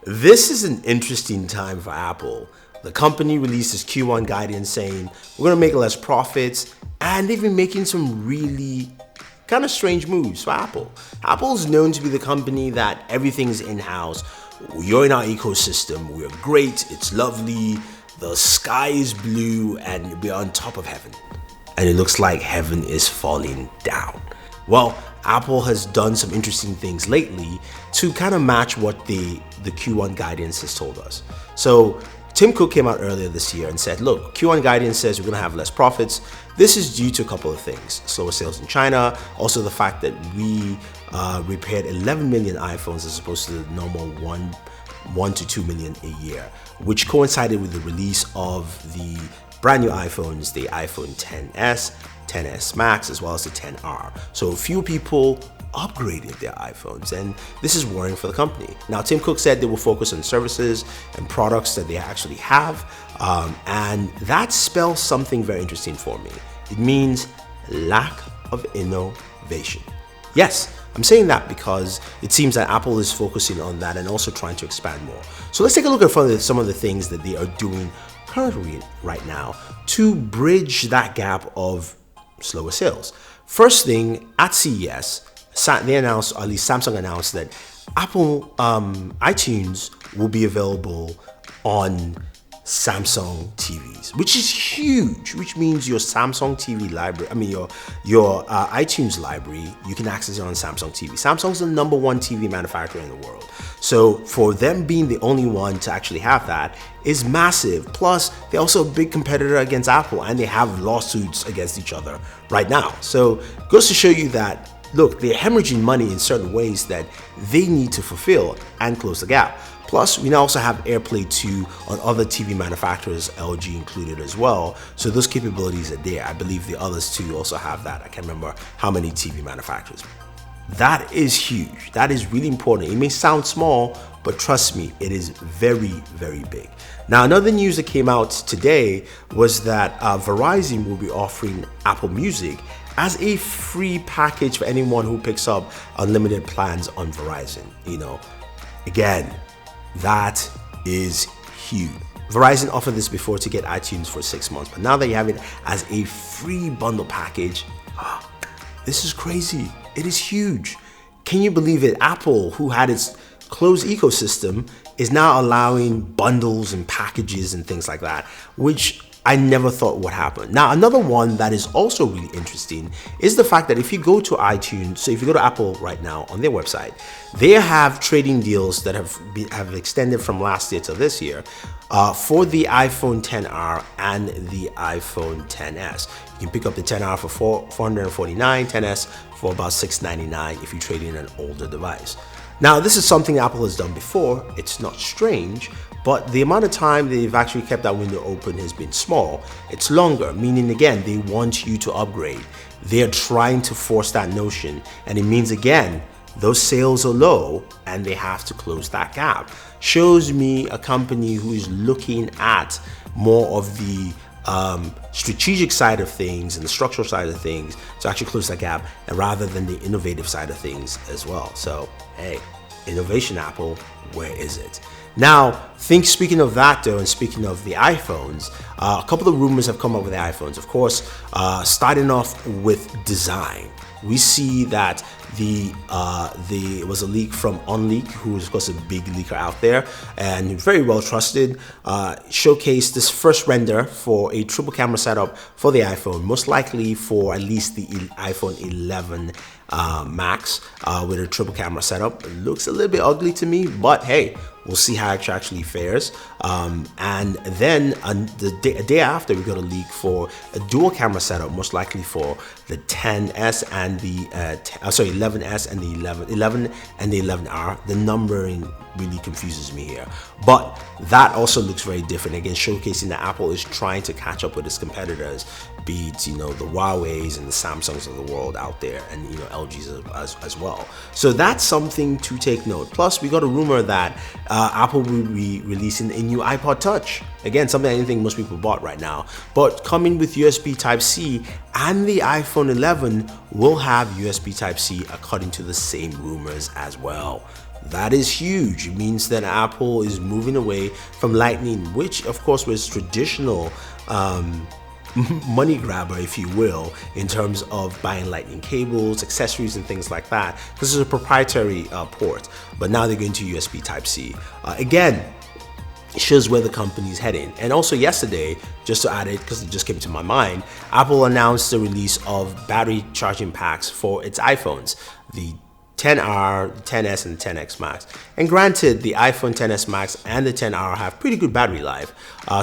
This is an interesting time for Apple. The company released its Q1 guidance saying we're going to make less profits, and they've been making some really kind of strange moves for Apple. Apple's known to be the company that everything's in-house. You're in our ecosystem. We're great. It's lovely. The sky is blue, and we're on top of heaven. And it looks like heaven is falling down. Well, Apple has done some interesting things lately to kind of match what the Q1 guidance has told us. So Tim Cook came out earlier this year and said, look, Q1 guidance says we're going to have less profits. This is due to a couple of things: slower sales in China, also the fact that we repaired 11 million iPhones as opposed to the normal 1 to 2 million a year, which coincided with the release of the brand new iPhones, the iPhone XS, XS Max, as well as the XR. So few people upgraded their iPhones, and this is worrying for the company. Now, Tim Cook said they will focus on services and products that they actually have, and that spells something very interesting for me. It means lack of innovation. Yes, I'm saying that because it seems that Apple is focusing on that and also trying to expand more. So let's take a look at some of the things that they are doing currently right now to bridge that gap of slower sales. First thing, at CES, they announced, or at least Samsung announced, that Apple iTunes will be available on Samsung TVs, which is huge, which means your Samsung TV library, your iTunes library, you can access it on Samsung TV. Samsung's the number one TV manufacturer in the world. So for them being the only one to actually have that is massive. Plus, they're also a big competitor against Apple, and they have lawsuits against each other right now. So it goes to show you that, look, they're hemorrhaging money in certain ways that they need to fulfill and close the gap. Plus, we now also have AirPlay 2 on other TV manufacturers, LG included as well. So those capabilities are there. I believe the others too also have that. I can't remember how many TV manufacturers. That is huge. That is really important. It may sound small, but trust me, it is very, very big. Now, another news that came out today was that Verizon will be offering Apple Music as a free package for anyone who picks up unlimited plans on Verizon. Again, that is huge. Verizon offered this before to get iTunes for 6 months, but now that you have it as a free bundle package, this is crazy. It is huge. Can you believe it? Apple, who had its closed ecosystem, is now allowing bundles and packages and things like that, which I never thought would happen. Now, another one that is also really interesting is the fact that if you go to iTunes, so if you go to Apple right now on their website, they have trading deals that have extended from last year to this year for the iPhone XR and the iPhone XS. You can pick up the XR for $449, XS for about $699 if you trade in an older device. Now, this is something Apple has done before. It's not strange, but the amount of time they've actually kept that window open has been small. It's longer, meaning again, they want you to upgrade. They're trying to force that notion, and it means again, those sales are low and they have to close that gap. Shows me a company who is looking at more of the strategic side of things and the structural side of things to actually close that gap, and rather than the innovative side of things as well. So, hey, innovation, Apple, where is it? Now, speaking of that though, and speaking of the iPhones, a couple of rumors have come up with the iPhones. Of course, starting off with design. We see that it was a leak from Unleak, who is of course a big leaker out there and very well trusted, showcased this first render for a triple camera setup for the iPhone, most likely for at least the iPhone 11 Max with a triple camera setup. It looks a little bit ugly to me, but hey, we'll see how it actually fares. And then a day after, we got a leak for a dual camera setup, most likely for the 10s and the 11s and the 11 and the 11R. The numbering really confuses me here, but that also looks very different. Again, showcasing that Apple is trying to catch up with its competitors, be it the Huawei's and the Samsungs of the world out there, and LG's as well. So that's something to take note. Plus, we got a rumor that Apple will be releasing a new iPod Touch. Again, something I didn't think most people bought right now, but coming with USB Type-C, and the iPhone 11 will have USB Type-C according to the same rumors as well. That is huge. It means that Apple is moving away from Lightning, which of course was traditional money grabber, if you will, in terms of buying Lightning cables, accessories, and things like that. This is a proprietary port, but now they're going to USB Type-C. Again, it shows where the company's heading. And also yesterday, just to add it, because it just came to my mind, Apple announced the release of battery charging packs for its iPhones, the 10R, 10S, and 10X Max. And granted, the iPhone 10s Max and the 10R have pretty good battery life,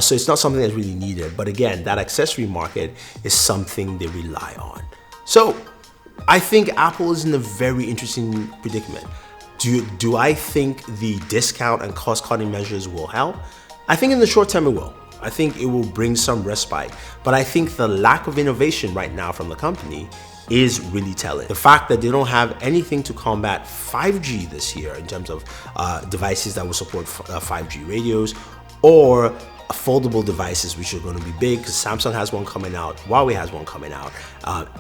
so it's not something that's really needed. But again, that accessory market is something they rely on. So I think Apple is in a very interesting predicament. Do I think the discount and cost-cutting measures will help? I think in the short term it will. I think it will bring some respite. But I think the lack of innovation right now from the company is really telling. The fact that they don't have anything to combat 5G this year in terms of devices that will support 5G radios, or foldable devices, which are going to be big, because Samsung has one coming out, Huawei has one coming out,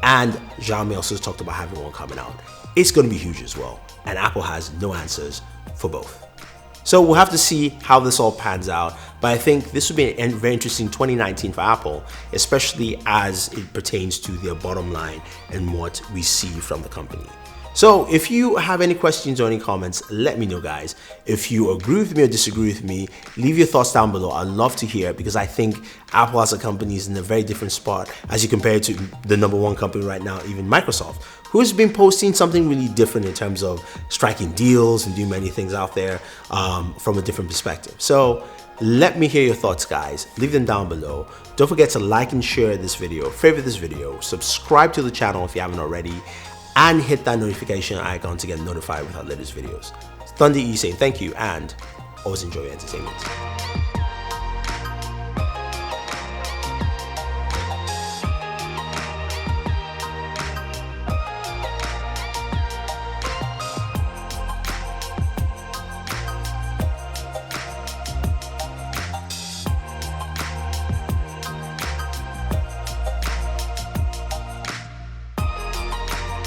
and Xiaomi also talked about having one coming out. It's going to be huge as well, and Apple has no answers for both. So we'll have to see how this all pans out, but I think this will be a very interesting 2019 for Apple, especially as it pertains to their bottom line and what we see from the company. So if you have any questions or any comments, let me know, guys. If you agree with me or disagree with me, leave your thoughts down below. I'd love to hear it, because I think Apple as a company is in a very different spot as you compare it to the #1 company right now, even Microsoft, who's been posting something really different in terms of striking deals and doing many things out there from a different perspective. So let me hear your thoughts, guys. Leave them down below. Don't forget to like and share this video, favorite this video, subscribe to the channel if you haven't already, and hit that notification icon to get notified with our latest videos. Thunder E saying thank you, and always enjoy your entertainment.